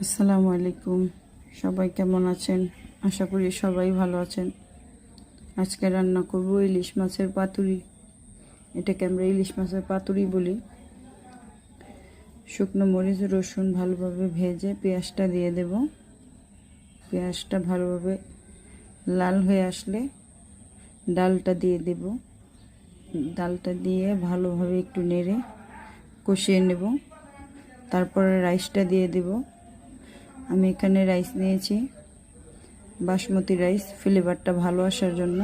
আসসালামু আলাইকুম। সবাই কেমন আছেন? আশা করি সবাই ভালো আছেন। আজকে রান্না করব ইলিশ মাছের পাতুরি। এটাকে আমরা ইলিশ মাছের পাতুরি বলি। শুকনো মরিচ রসুন ভালোভাবে ভেজে পেঁয়াজটা দিয়ে দেব। পেঁয়াজটা ভালোভাবে লাল হয়ে আসলে ডালটা দিয়ে দেব। ডালটা দিয়ে ভালোভাবে একটু নেড়ে কষিয়ে নেব। তারপরে রাইসটা দিয়ে দেব। আমি এখানে রাইস নিয়েছি বাসমতি রাইস, ফ্লেভারটা ভালো আসার জন্য।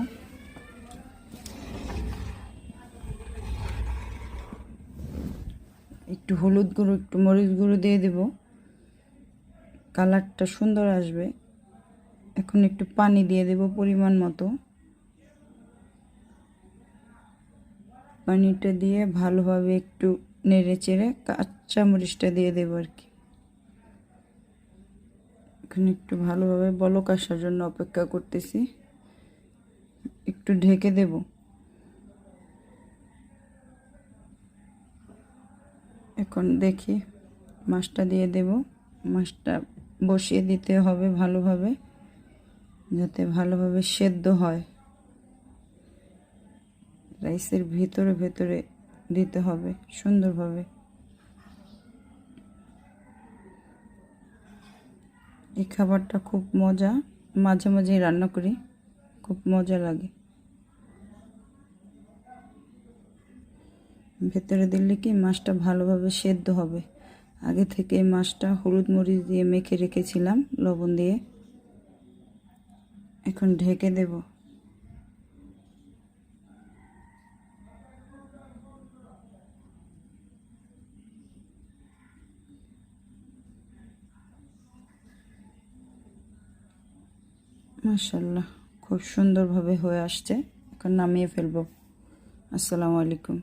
একটু হলুদ গুঁড়ো, একটু মরিচ গুঁড়ো দিয়ে দেব, কালারটা সুন্দর আসবে। এখন একটু পানি দিয়ে দেব পরিমাণ মতো। পানিটা দিয়ে ভালোভাবে একটু নেড়ে চেড়ে কাঁচা মরিচটা দিয়ে দেব আর কি। এখন একটু ভালোভাবে বলক আসার জন্য অপেক্ষা করতেছি। একটু ঢেকে দেব। এখন দেখি মাছটা দিয়ে দেব। মাছটা বসিয়ে দিতে হবে ভালোভাবে, যাতে ভালোভাবে সেদ্ধ হয়। রাইসের ভিতরে ভেতরে দিতে হবে সুন্দরভাবে। এই খাবারটা খুব মজা, মাঝে মাঝে রান্না করি, খুব মজা লাগে। ভেতরে দিলে কি মাছটা ভালোভাবে সেদ্ধ হবে। আগে থেকে মাছটা হলুদ মরিচ দিয়ে মেখে রেখেছিলাম, লবণ দিয়ে। এখন ঢেকে দেব। মাশাআল্লাহ, খুব সুন্দরভাবে হয়ে আসছে। এখন নামিয়ে ফেলবো। আসসালামু আলাইকুম।